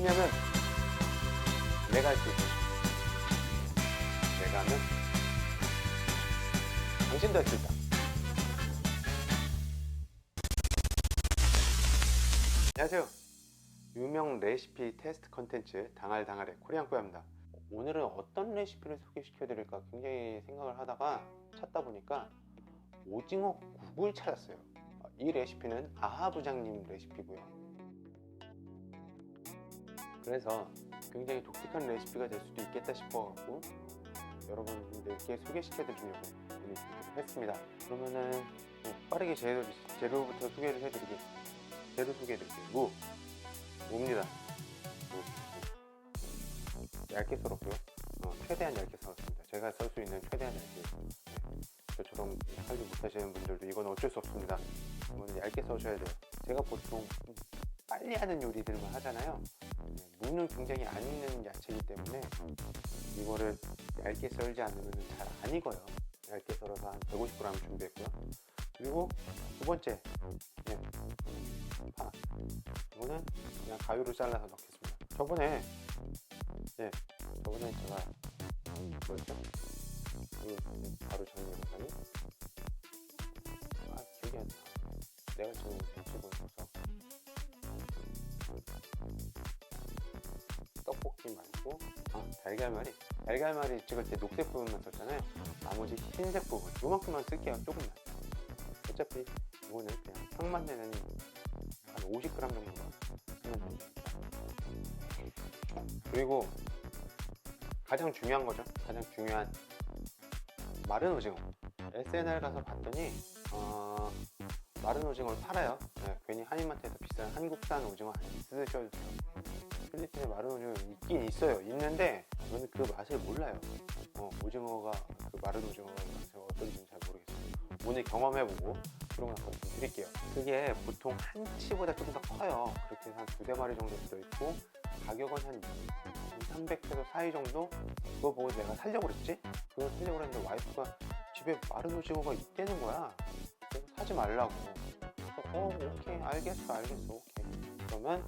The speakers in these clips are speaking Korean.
왜냐면 내가 할 수 있어. 내가 하면 당신도 할 수 있다. 안녕하세요. 유명 레시피 테스트 컨텐츠 당알당알의 코리안꾸야입니다. 오늘은 어떤 레시피를 소개시켜 드릴까 굉장히 생각을 하다가 찾다 보니까 오징어 국을 찾았어요. 이 레시피는 아하 부장님 레시피고요. 그래서 굉장히 독특한 레시피가 될 수도 있겠다 싶어 갖고 여러분들께 소개시켜 드리려고 오늘 준비를 했습니다. 그러면은 빠르게 재료부터 소개를 해드리게. 재료 소개해 드릴게요. 무입니다. 얇게 썰었고요. 최대한 얇게 썰었습니다. 제가 썰 수 있는 최대한 얇게. 저처럼 살지 못하시는 분들도 이건 어쩔 수 없습니다. 이거는 얇게 써셔야 돼요. 제가 보통 빨리 하는 요리들만 하잖아요. 무는 굉장히 안 익는 야채이기 때문에 이거를 얇게 썰지 않으면 잘 안 익어요. 얇게 썰어서 한 150g 준비했고요. 그리고 두 번째, 파. 이거는 그냥 가위로 잘라서 넣겠습니다. 저번에 제가 뭐였죠? 바로 전에 영상이 기억이 안 나. 내가 지금 찍고 있어서 떡볶이 말고 달걀말이 찍을 때 녹색 부분만 썼잖아요. 나머지 흰색 부분 요만큼만 쓸게요. 조금만. 어차피 이거는 그냥 향만 내는 한 50g 정도만 쓰면 됩니다. 그리고 가장 중요한 거죠. 가장 중요한 마른 오징어. SNL 가서 봤더니 마른 오징어를 팔아요. 괜히 한인마트에서 비싼 한국산 오징어 안 쓰셔도 돼요. 필리핀에 마른 오징어 있긴 있어요. 있는데 저는 그 맛을 몰라요. 오징어가 그 마른 오징어가 맛이 어떤지는 잘 모르겠어요. 오늘 경험해보고 그런 거 한번 드릴게요. 그게 보통 한치보다 조금 더 커요. 그렇게 한 두세 마리 정도 들어있고 가격은 한 300페소 사이 정도. 그거 보고 내가 살려고 그랬지? 그거 살려고 그랬는데 와이프가 집에 마른 오징어가 있다는 거야. 그래서 사지 말라고. 그래서 오케이 알겠어 오케이. 그러면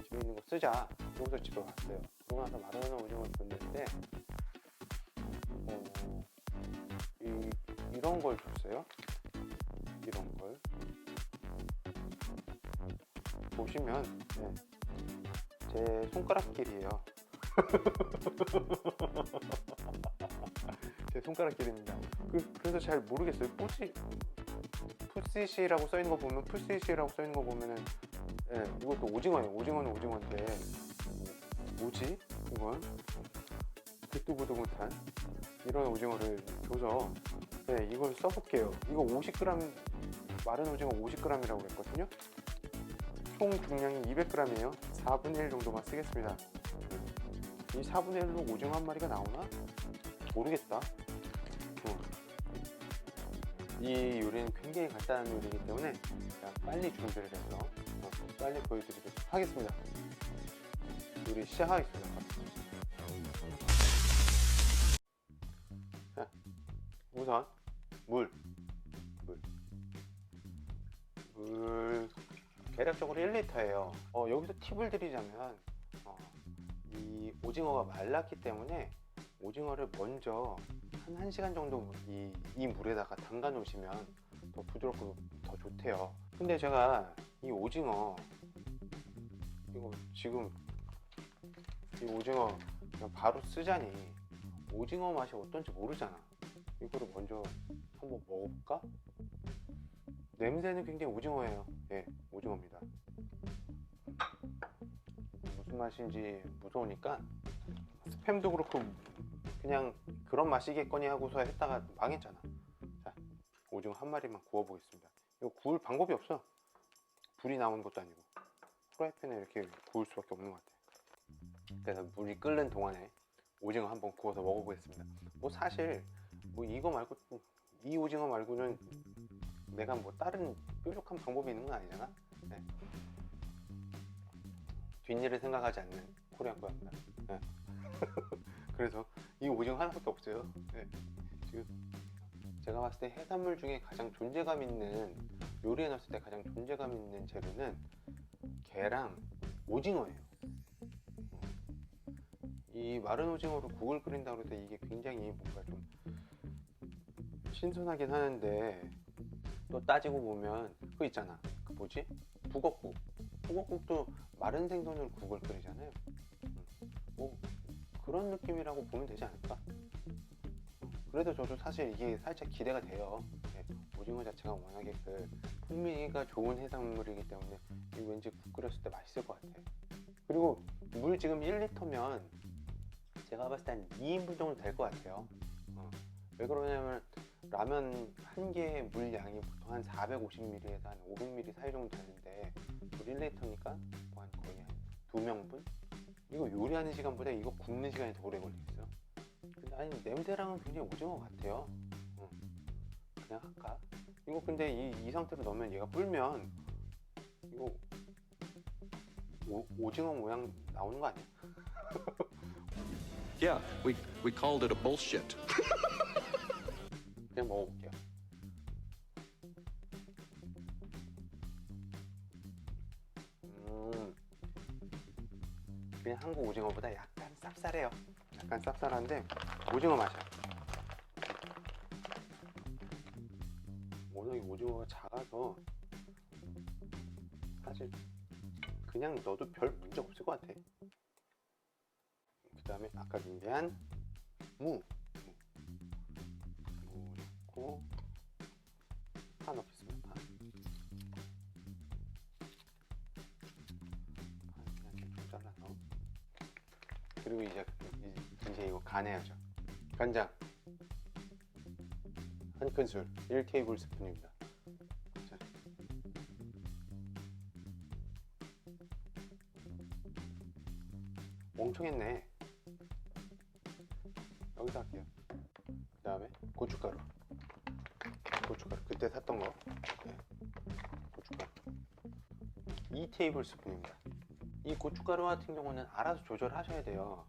집에 있는 거 쓰자. 그러고서 집에 왔어요. 그러고 나서 마른 오징어를 줬는데 이런 걸 줬어요. 이런 걸 보시면 제 손가락 길이에요. 제 손가락 길이입니다. 그래서 잘 모르겠어요. 푸시시라고 써있는 거 보면 푸시시라고 써있는 거 보면은 이것도 오징어예요. 오징어는 오징어인데 뭐지? 이건 듣도 보도 못한 이런 오징어를 줘서 이걸 써볼게요. 이거 50g 마른 오징어 50g이라고 그랬거든요. 총 중량이 200g이에요. 4분의 1 정도만 쓰겠습니다. 이 4분의 1로 오징어 한 마리가 나오나? 모르겠다. 이 요리는 굉장히 간단한 요리이기 때문에 빨리 준비를 해서 빨리 보여드리도록 하겠습니다. 요리 시작하겠습니다. 자, 우선 물 대략적으로 1리터예요. 여기서 팁을 드리자면 이 오징어가 말랐기 때문에 오징어를 먼저 한 1시간 정도 이 물에다가 담가 놓으시면 더 부드럽고 더 좋대요. 근데 제가 이 오징어 이거 지금 이 오징어 그냥 바로 쓰자니 오징어 맛이 어떤지 모르잖아. 이거를 먼저 한번 먹어볼까? 냄새는 굉장히 오징어예요. 오징어입니다. 무슨 맛인지 무서우니까 스팸도 그렇고 그냥 그런 맛이겠거니 하고서 했다가 망했잖아. 자, 오징어 한 마리만 구워보겠습니다. 이거 구울 방법이 없어. 불이 나오는 것도 아니고 프라이팬에 이렇게 구울 수밖에 없는 것 같아. 그래서 물이 끓는 동안에 오징어 한번 구워서 먹어보겠습니다. 사실 이거 말고 이 오징어 말고는 내가 다른 뾰족한 방법이 있는 건 아니잖아. 뒷일을 생각하지 않는 코리안꾸야입니다. 그래서 이 오징어 하나밖에 없어요. 지금 제가 봤을 때 해산물 중에 가장 존재감 있는, 요리에 넣었을 때 가장 존재감 있는 재료는 게랑 오징어예요. 이 마른 오징어로 국을 끓인다고 해서 이게 굉장히 뭔가 좀 신선하긴 하는데, 또 따지고 보면 그거 있잖아, 그 뭐지? 북엇국. 북엇국도 마른 생선으로 국을 끓이잖아요. 뭐 그런 느낌이라고 보면 되지 않을까? 그래도 저도 사실 이게 살짝 기대가 돼요. 네, 오징어 자체가 워낙에 그 풍미가 좋은 해산물이기 때문에 왠지 국 끓였을 때 맛있을 것 같아. 그리고 물 지금 1리터면 제가 봤을 때 한 2인분 정도 될 것 같아요. 왜 그러냐면 라면 한 개의 물 양이 보통 한 450ml에서 한 500ml 사이 정도 되는데 물 1리터니까 뭐한 거의 한 2명분? 이거 요리하는 시간보다 이거 굽는 시간이 더 오래 걸리겠어요. 근데 아니 냄새랑은 굉장히 오징어 같아요. 그냥 할까? 이거 근데 이 상태로 넣으면 얘가 불면 이거 오징어 모양 나오는 거 아니야? Yeah, we called it a bullshit. 그냥 먹어볼게요. 그냥 한국 오징어보다 약간 쌉쌀해요. 약간 쌉쌀한데 오징어 맛이야. 워낙에 오징어가 작아서 사실 그냥 넣어도 별 문제 없을 것 같아. 그 다음에 아까 준비한 무 넣고 파 넣겠습니다. 파 그냥 좀 잘라서. 그리고 이제 이거 간해야죠. 간장 한 큰술 1테이블 스푼입니다. 자. 엄청 했네. 여기서 할게요. 그 다음에 고춧가루 그때 샀던 거. 네. 고춧가루 2테이블 스푼입니다. 이 고춧가루 같은 경우는 알아서 조절하셔야 돼요.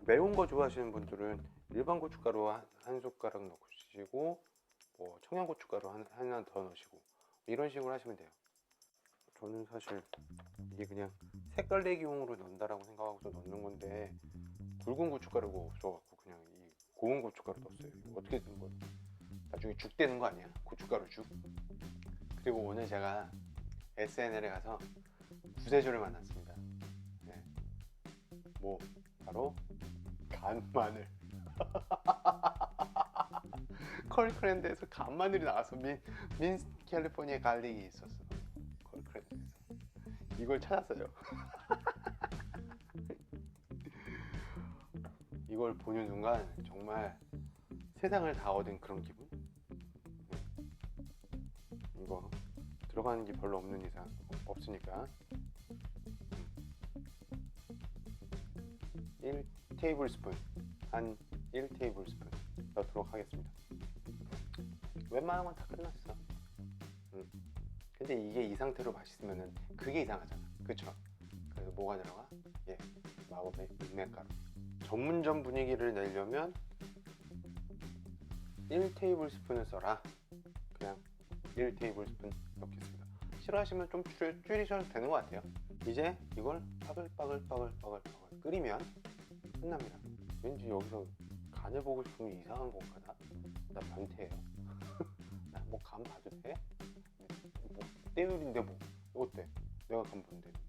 매운 거 좋아하시는 분들은 일반 고춧가루 한 숟가락 넣으시고 뭐 청양고춧가루 하나 더 넣으시고 이런 식으로 하시면 돼요. 저는 사실 이게 그냥 색깔 내기용으로 넣는다라고 생각하고서 넣는 건데 굵은 고춧가루가 없어갖고 그냥 이 고운 고춧가루 넣었어요. 이거 어떻게 된 거예요? 나중에 죽 되는 거 아니야? 고춧가루 죽? 그리고 오늘 제가 SNL에 가서 구세주를 만났습니다. 네. 뭐 바로 간마늘. 컬크랜드에서 간마늘이 나와서 민 캘리포니아 갈릭이 있었어. 컬크랜드에서 이걸 찾았어요. 이걸 보는 순간 정말 세상을 다 얻은 그런 기분? 이거 들어가는 게 별로 없는 이상 없으니까 1테이블스푼 한 1테이블스푼 넣도록 하겠습니다. 웬만한 건 다 끝났어. 근데 이게 이 상태로 맛있으면은 그게 이상하잖아. 그쵸? 그래서 뭐가 들어가? 예, 마법의 육면가루. 전문점 분위기를 내려면 1테이블스푼을 써라. 그냥 1테이블스푼 넣겠습니다. 싫어하시면 좀 줄이셔도 되는 것 같아요. 이제 이걸 빠글빠글 끓이면 끝납니다. 왠지 여기서 간을 보고 싶으면 이상한 건가? 나 변태예요. 나 뭐 간 봐도 돼? 뭐 때율인데 뭐 어때? 내가 간 보면 되는데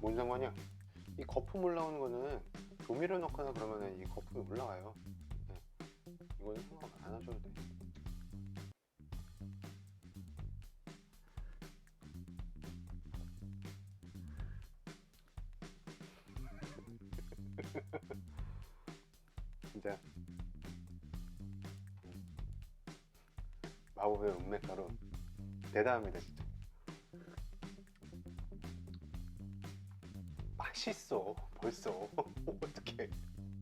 뭔 상관이야? 이 거품 올라오는 거는 조미료 넣거나 그러면은 이 거품이 올라와요. 네. 이거는 생각 안 하셔도 돼. 진짜 마법의 은맥가루 대단합니다 진짜. 맛있어 벌써. 어떡해.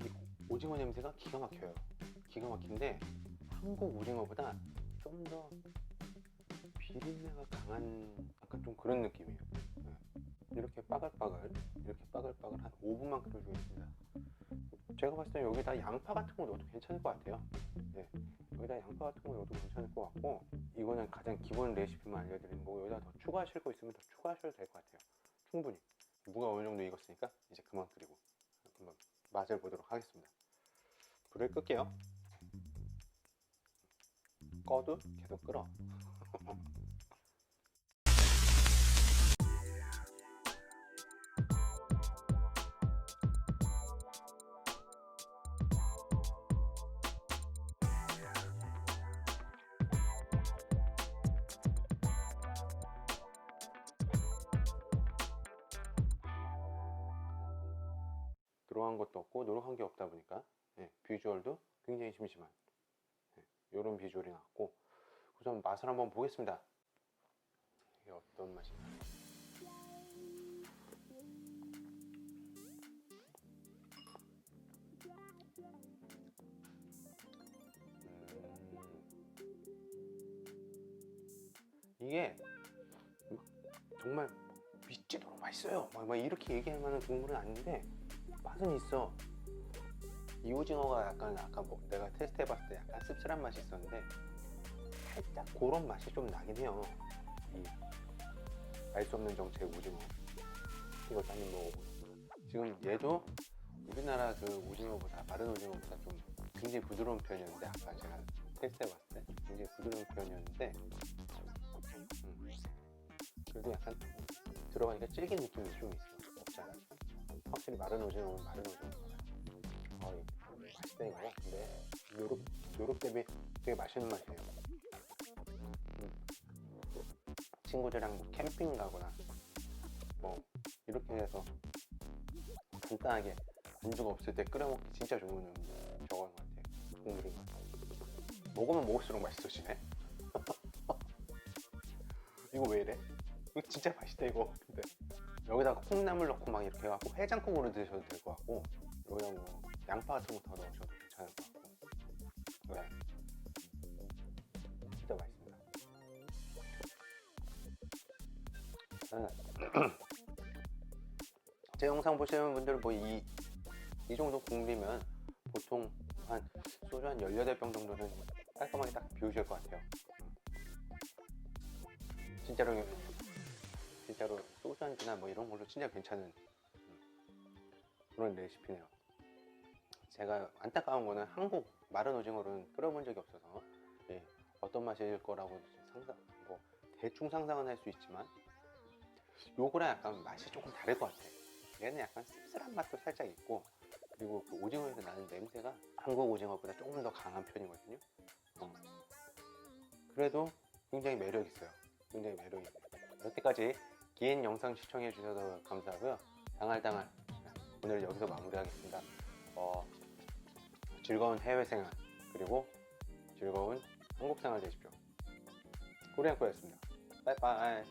이 오징어 냄새가 기가 막혀요. 기가 막힌데 한국 오징어보다 좀 더 비린내가 강한 약간 좀 그런 느낌이에요. 네. 이렇게 빠글빠글 한 5분만 끓여주겠습니다. 제가 봤을 때 여기다 양파 같은 거 넣어도 괜찮을 것 같아요. 네. 여기다 양파 같은 거 넣어도 괜찮을 것 같고, 이거는 가장 기본 레시피만 알려드리는 거고, 여기다 더 추가하실 거 있으면 더 추가하셔도 될 것 같아요. 충분히. 무가 어느 정도 익었으니까 이제 그만 끓이고. 한번 맛을 보도록 하겠습니다. 불을 끌게요. 꺼도 계속 끓어. 들어간 것도 없고 노력한 게 없다 보니까 비주얼도 굉장히 심심한 이런 비주얼이 나왔고, 우선 맛을 한번 보겠습니다. 이게 어떤 맛인가. 이게 정말 미치도록 맛있어요. 막 이렇게 얘기할 만한 국물은 아닌데 맛은 있어. 이 오징어가 약간 아까 뭐 내가 테스트해봤을 때 약간 씁쓸한 맛이 있었는데 살짝 그런 맛이 좀 나긴 해요. 이 알 수 없는 정체의 오징어. 이거 한입 먹어보겠습니다. 지금 얘도 우리나라 그 오징어보다, 마른 오징어보다 좀 굉장히 부드러운 편이었는데, 아까 제가 테스트해봤을 때 굉장히 부드러운 편이었는데 그래도 약간 들어가니까 질긴 느낌이 좀 있어. 없지 않아. 확실히 마른 오징어는 마른 오징어잖아요. 맛있다 이거. 근데 요렇 때문에 되게 맛있는 맛이에요. 친구들이랑 뭐 캠핑 가거나 뭐 이렇게 해서 간단하게 안주가 없을 때 끓여 먹기 진짜 좋은 저건 것 같아요. 국물인 것 같아요. 먹으면 먹을수록 맛있어지네. 이거 왜 이래? 이거 진짜 맛있다 이거. 근데 여기다가 콩나물 넣고 막 이렇게 해갖고 해장국으로 드셔도 될 것 같고, 여기다 뭐 양파 같은 거 더 넣으셔도 괜찮을 것 같고. 네, 진짜 맛있습니다. 제 영상 보시는 분들은 뭐 이 정도 국물이면 보통 한 소주 한 18병 정도는 깔끔하게 딱 비우실 것 같아요. 진짜로 소주 한잔이나 뭐 이런 걸로 진짜 괜찮은 그런 레시피네요. 제가 안타까운 거는 한국 마른 오징어는 끓여본 적이 없어서 어떤 맛일 거라고 뭐 대충 상상은 할 수 있지만 요거랑 약간 맛이 조금 다를 것 같아. 얘는 약간 씁쓸한 맛도 살짝 있고, 그리고 그 오징어에서 나는 냄새가 한국 오징어보다 조금 더 강한 편이거든요. 그래도 굉장히 매력 있어요. 굉장히 매력 있어요. 여태까지 긴 영상 시청해 주셔서 감사하고요. 당할당할 오늘 여기서 마무리하겠습니다. 즐거운 해외 생활 그리고 즐거운 한국 생활 되십시오. 코리안코였습니다. 빠이빠이.